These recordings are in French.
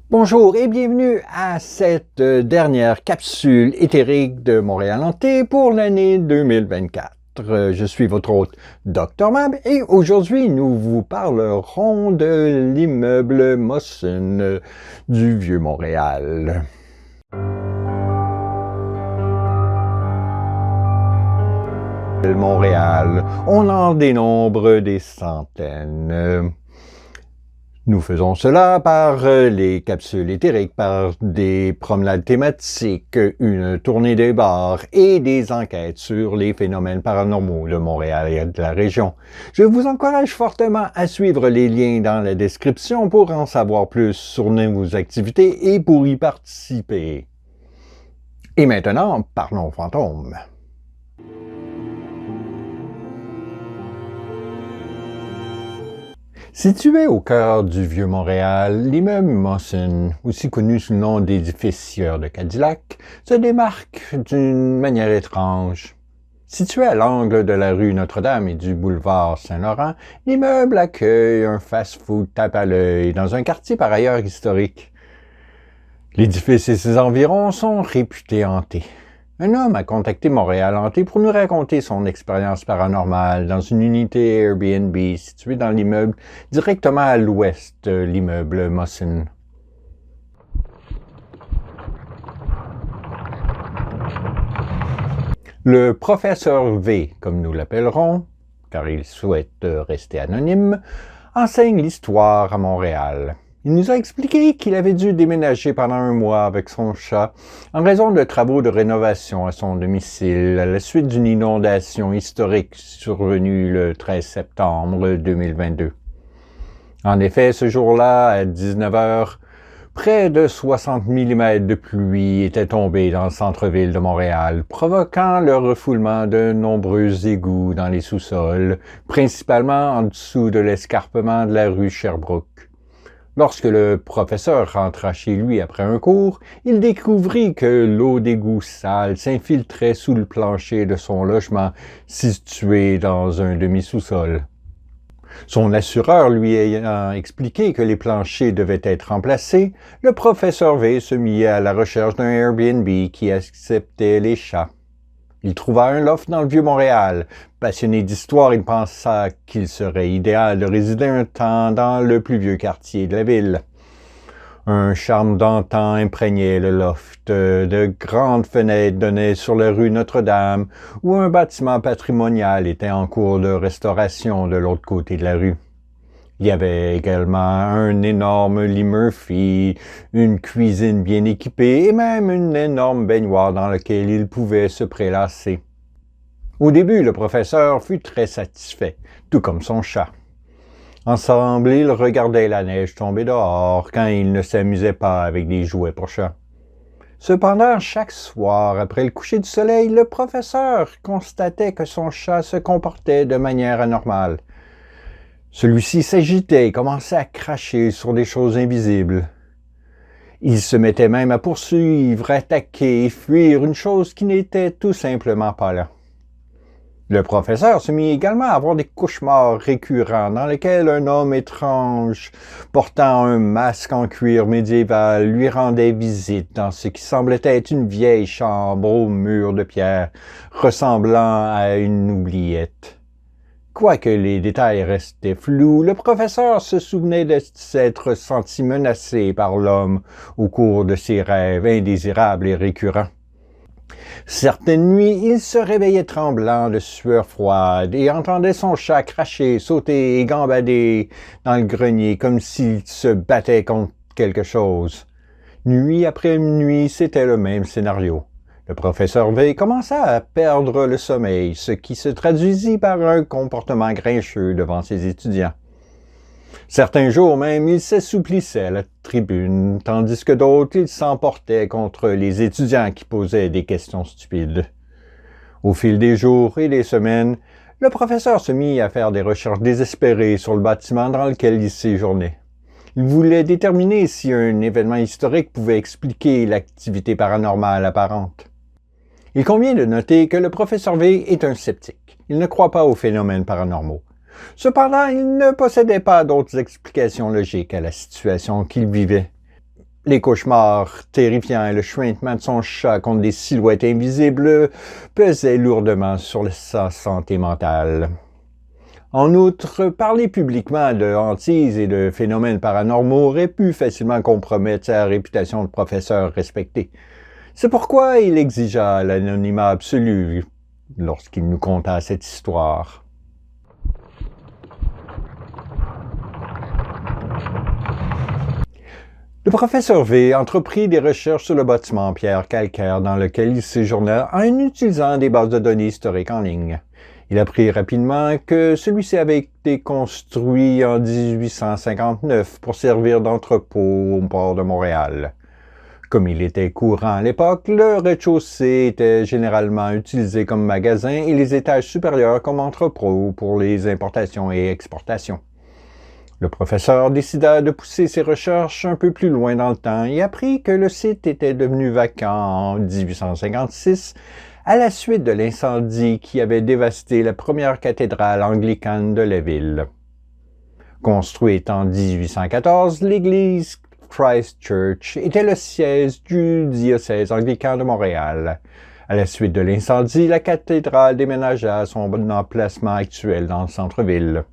Bonjour et bienvenue à cette dernière capsule éthérique de Montréal Hanté pour l'année 2024. Je suis votre hôte Dr Mab et aujourd'hui nous vous parlerons de l'immeuble Mawson du Vieux-Montréal. Montréal, on en dénombre des centaines. Nous faisons cela par les capsules éthériques, par des promenades thématiques, une tournée des bars et des enquêtes sur les phénomènes paranormaux de Montréal et de la région. Je vous encourage fortement à suivre les liens dans la description pour en savoir plus sur nos activités et pour y participer. Et maintenant, parlons fantômes. Situé au cœur du Vieux-Montréal, l'immeuble Mawson, aussi connu sous le nom d'édifice Sieur de Cadillac, se démarque d'une manière étrange. Situé à l'angle de la rue Notre-Dame et du boulevard Saint-Laurent, l'immeuble accueille un fast-food tape à l'œil dans un quartier par ailleurs historique. L'édifice et ses environs sont réputés hantés. Un homme a contacté Montréal Hanté pour nous raconter son expérience paranormale dans une unité Airbnb située dans l'immeuble directement à l'ouest de l'immeuble Mawson. Le professeur V, comme nous l'appellerons, car il souhaite rester anonyme, enseigne l'histoire à Montréal. Il nous a expliqué qu'il avait dû déménager pendant un mois avec son chat en raison de travaux de rénovation à son domicile à la suite d'une inondation historique survenue le 13 septembre 2022. En effet, ce jour-là, à 19h, près de 60 mm de pluie étaient tombés dans le centre-ville de Montréal, provoquant le refoulement de nombreux égouts dans les sous-sols, principalement en dessous de l'escarpement de la rue Sherbrooke. Lorsque le professeur rentra chez lui après un cours, il découvrit que l'eau d'égout sale s'infiltrait sous le plancher de son logement situé dans un demi-sous-sol. Son assureur lui ayant expliqué que les planchers devaient être remplacés, le professeur V se mit à la recherche d'un Airbnb qui acceptait les chats. Il trouva un loft dans le Vieux-Montréal. Passionné d'histoire, il pensa qu'il serait idéal de résider un temps dans le plus vieux quartier de la ville. Un charme d'antan imprégnait le loft. De grandes fenêtres donnaient sur la rue Notre-Dame, où un bâtiment patrimonial était en cours de restauration de l'autre côté de la rue. Il y avait également un énorme lit Murphy, une cuisine bien équipée et même une énorme baignoire dans laquelle il pouvait se prélasser. Au début, le professeur fut très satisfait, tout comme son chat. Ensemble, ils regardaient la neige tomber dehors quand ils ne s'amusaient pas avec des jouets pour chats. Cependant, chaque soir, après le coucher du soleil, le professeur constatait que son chat se comportait de manière anormale. Celui-ci s'agitait et commençait à cracher sur des choses invisibles. Il se mettait même à poursuivre, attaquer et fuir une chose qui n'était tout simplement pas là. Le professeur se mit également à avoir des cauchemars récurrents dans lesquels un homme étrange, portant un masque en cuir médiéval, lui rendait visite dans ce qui semblait être une vieille chambre aux murs de pierre, ressemblant à une oubliette. Quoique les détails restaient flous, le professeur se souvenait de s'être senti menacé par l'homme au cours de ses rêves indésirables et récurrents. Certaines nuits, il se réveillait tremblant de sueur froide et entendait son chat cracher, sauter et gambader dans le grenier comme s'il se battait contre quelque chose. Nuit après nuit, c'était le même scénario. Le professeur V commença à perdre le sommeil, ce qui se traduisit par un comportement grincheux devant ses étudiants. Certains jours même, il s'assouplissait à la tribune, tandis que d'autres, il s'emportait contre les étudiants qui posaient des questions stupides. Au fil des jours et des semaines, le professeur se mit à faire des recherches désespérées sur le bâtiment dans lequel il séjournait. Il voulait déterminer si un événement historique pouvait expliquer l'activité paranormale apparente. Il convient de noter que le professeur V est un sceptique. Il ne croit pas aux phénomènes paranormaux. Cependant, il ne possédait pas d'autres explications logiques à la situation qu'il vivait. Les cauchemars terrifiants et le chuintement de son chat contre des silhouettes invisibles pesaient lourdement sur sa santé mentale. En outre, parler publiquement de hantises et de phénomènes paranormaux aurait pu facilement compromettre sa réputation de professeur respecté. C'est pourquoi il exigea l'anonymat absolu lorsqu'il nous conta cette histoire. Le professeur V entreprit des recherches sur le bâtiment en pierre calcaire dans lequel il séjournait en utilisant des bases de données historiques en ligne. Il apprit rapidement que celui-ci avait été construit en 1859 pour servir d'entrepôt au port de Montréal. Comme il était courant à l'époque, le rez-de-chaussée était généralement utilisé comme magasin et les étages supérieurs comme entrepôt pour les importations et exportations. Le professeur décida de pousser ses recherches un peu plus loin dans le temps et apprit que le site était devenu vacant en 1856 à la suite de l'incendie qui avait dévasté la première cathédrale anglicane de la ville. Construite en 1814, l'église Christ Church était le siège du diocèse anglican de Montréal. À la suite de l'incendie, la cathédrale déménagea à son emplacement actuel dans le centre-ville.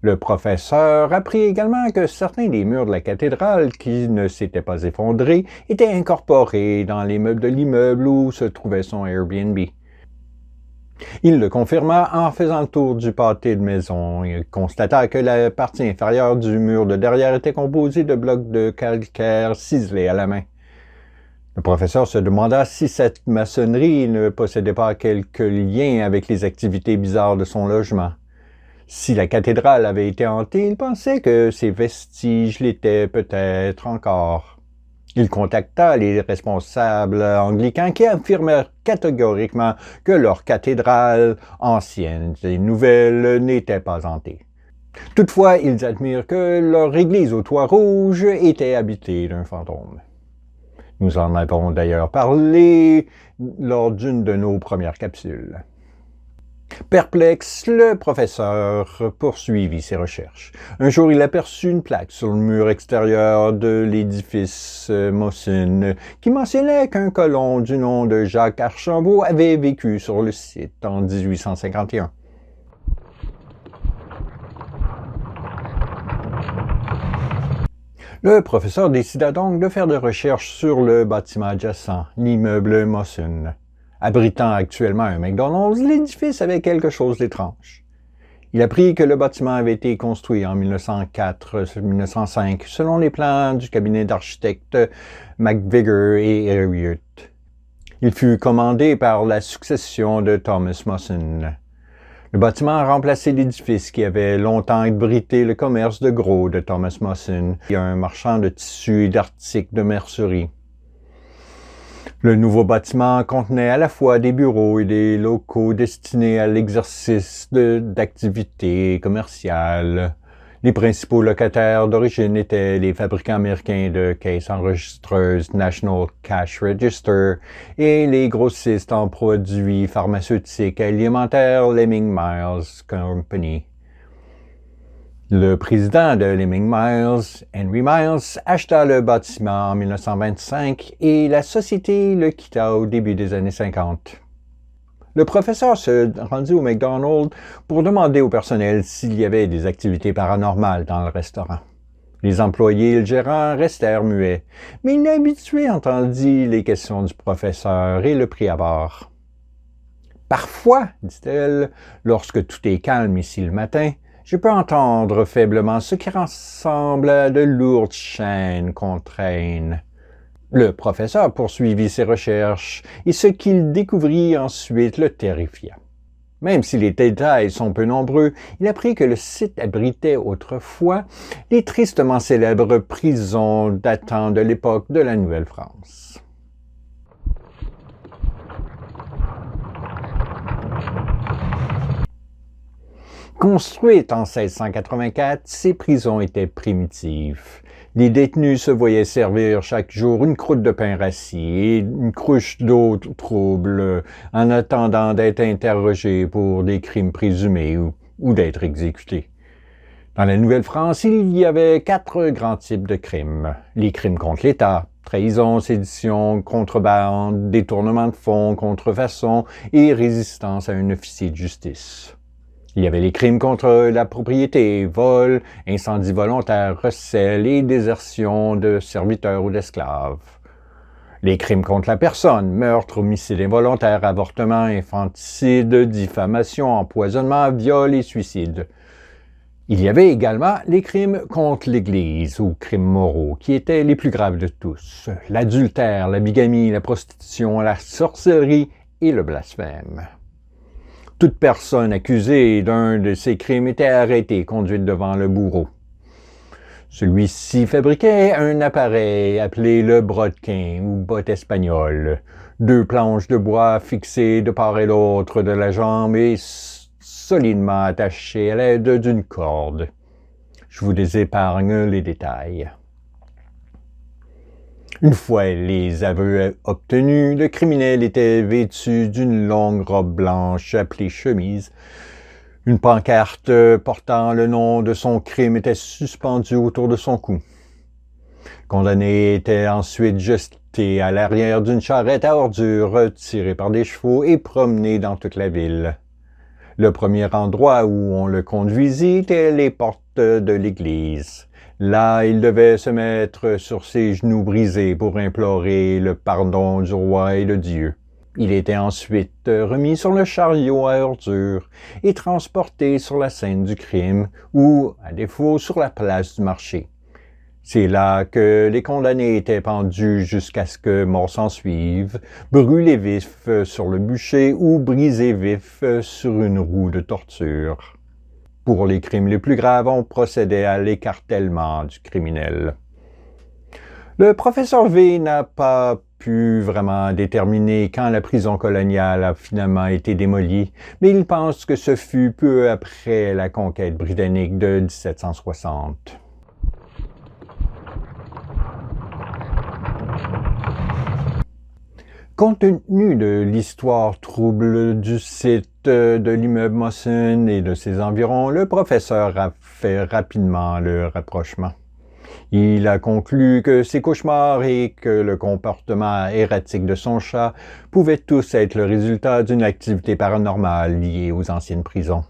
Le professeur apprit également que certains des murs de la cathédrale qui ne s'étaient pas effondrés étaient incorporés dans les meubles de l'immeuble où se trouvait son Airbnb. Il le confirma en faisant le tour du pâté de maison et constata que la partie inférieure du mur de derrière était composée de blocs de calcaire ciselés à la main. Le professeur se demanda si cette maçonnerie ne possédait pas quelque lien avec les activités bizarres de son logement. Si la cathédrale avait été hantée, il pensait que ses vestiges l'étaient peut-être encore. Il contacta les responsables anglicans qui affirmèrent catégoriquement que leur cathédrale, ancienne et nouvelle, n'était pas hantée. Toutefois, ils admirent que leur église au toit rouge était habitée d'un fantôme. Nous en avons d'ailleurs parlé lors d'une de nos premières capsules. Perplexe, le professeur poursuivit ses recherches. Un jour, il aperçut une plaque sur le mur extérieur de l'édifice Mawson qui mentionnait qu'un colon du nom de Jacques Archambault avait vécu sur le site en 1851. Le professeur décida donc de faire des recherches sur le bâtiment adjacent, l'immeuble Mawson. Abritant actuellement un McDonald's, l'édifice avait quelque chose d'étrange. Il apprit que le bâtiment avait été construit en 1904-1905 selon les plans du cabinet d'architectes McVigar et Heriot. Il fut commandé par la succession de Thomas Mawson. Le bâtiment a remplacé l'édifice qui avait longtemps abrité le commerce de gros de Thomas Mawson et un marchand de tissus et d'articles de mercerie. Le nouveau bâtiment contenait à la fois des bureaux et des locaux destinés à l'exercice d'activités commerciales. Les principaux locataires d'origine étaient les fabricants américains de caisses enregistreuses National Cash Register et les grossistes en produits pharmaceutiques alimentaires Lemming Miles Company. Le président de Lemming Miles, Henry Miles, acheta le bâtiment en 1925 et la société le quitta au début des années 50. Le professeur se rendit au McDonald's pour demander au personnel s'il y avait des activités paranormales dans le restaurant. Les employés et le gérant restèrent muets, mais une habituée entendit les questions du professeur et le prit à bord. « Parfois, dit-elle, lorsque tout est calme ici le matin, je peux entendre faiblement ce qui ressemble à de lourdes chaînes qu'on traîne. » Le professeur poursuivit ses recherches et ce qu'il découvrit ensuite le terrifia. Même si les détails sont peu nombreux, il apprit que le site abritait autrefois les tristement célèbres prisons datant de l'époque de la Nouvelle-France. Construites en 1684, ces prisons étaient primitives. Les détenus se voyaient servir chaque jour une croûte de pain rassis et une cruche d'eau trouble en attendant d'être interrogés pour des crimes présumés ou d'être exécutés. Dans la Nouvelle-France, il y avait 4 grands types de crimes. Les crimes contre l'État, trahison, sédition, contrebande, détournement de fonds, contrefaçon et résistance à un officier de justice. Il y avait les crimes contre la propriété, vol, incendie volontaire, recel et désertion de serviteurs ou d'esclaves. Les crimes contre la personne, meurtre, homicide involontaire, avortement, infanticide, diffamation, empoisonnement, viol et suicide. Il y avait également les crimes contre l'Église ou crimes moraux, qui étaient les plus graves de tous. L'adultère, la bigamie, la prostitution, la sorcellerie et le blasphème. Toute personne accusée d'un de ces crimes était arrêtée et conduite devant le bourreau. Celui-ci fabriquait un appareil appelé le brodequin ou botte espagnole, 2 planches de bois fixées de part et d'autre de la jambe et solidement attachées à l'aide d'une corde. Je vous épargne les détails. Une fois les aveux obtenus, le criminel était vêtu d'une longue robe blanche appelée chemise. Une pancarte portant le nom de son crime était suspendue autour de son cou. Le condamné était ensuite jeté à l'arrière d'une charrette à ordures tirée par des chevaux et promené dans toute la ville. Le premier endroit où on le conduisit était les portes de l'église. Là, il devait se mettre sur ses genoux brisés pour implorer le pardon du roi et de Dieu. Il était ensuite remis sur le chariot à ordures et transporté sur la scène du crime ou, à défaut, sur la place du marché. C'est là que les condamnés étaient pendus jusqu'à ce que mort s'en suive, brûlés vifs sur le bûcher ou brisés vifs sur une roue de torture. Pour les crimes les plus graves, on procédait à l'écartèlement du criminel. Le professeur V n'a pas pu vraiment déterminer quand la prison coloniale a finalement été démolie, mais il pense que ce fut peu après la conquête britannique de 1760. Compte tenu de l'histoire trouble du site de l'immeuble Mawson et de ses environs, le professeur a fait rapidement le rapprochement. Il a conclu que ses cauchemars et que le comportement erratique de son chat pouvaient tous être le résultat d'une activité paranormale liée aux anciennes prisons.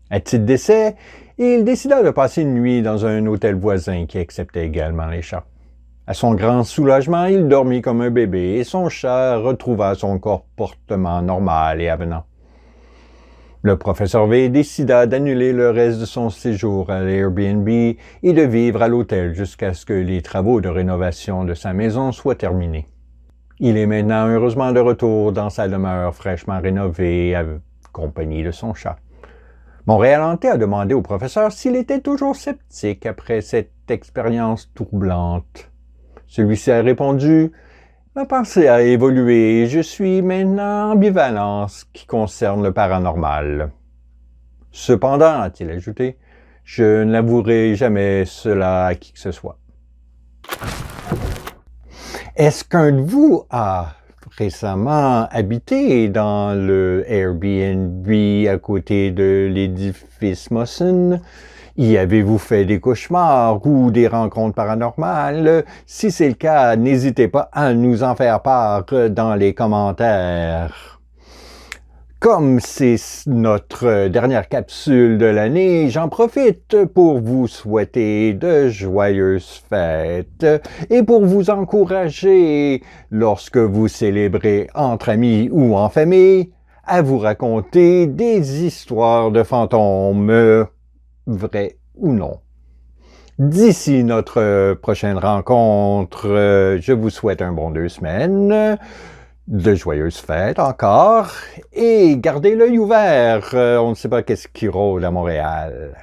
À titre d'essai, il décida de passer une nuit dans un hôtel voisin qui acceptait également les chats. À son grand soulagement, il dormit comme un bébé et son chat retrouva son comportement normal et avenant. Le professeur V décida d'annuler le reste de son séjour à l'Airbnb et de vivre à l'hôtel jusqu'à ce que les travaux de rénovation de sa maison soient terminés. Il est maintenant heureusement de retour dans sa demeure fraîchement rénovée, accompagné de son chat. Montréal Hanté a demandé au professeur s'il était toujours sceptique après cette expérience troublante. Celui-ci a répondu « Ma pensée a évolué et je suis maintenant ambivalent en ce qui concerne le paranormal. » Cependant, a-t-il ajouté, je n'avouerai jamais cela à qui que ce soit. Est-ce qu'un de vous a récemment habité dans le Airbnb à côté de l'édifice Mawson? Y avez-vous fait des cauchemars ou des rencontres paranormales? Si c'est le cas, n'hésitez pas à nous en faire part dans les commentaires. Comme c'est notre dernière capsule de l'année, j'en profite pour vous souhaiter de joyeuses fêtes et pour vous encourager, lorsque vous célébrez entre amis ou en famille, à vous raconter des histoires de fantômes, vrai ou non. D'ici notre prochaine rencontre, je vous souhaite un bon 2 semaines, de joyeuses fêtes encore, et gardez l'œil ouvert, on ne sait pas qu'est-ce qui rôde à Montréal.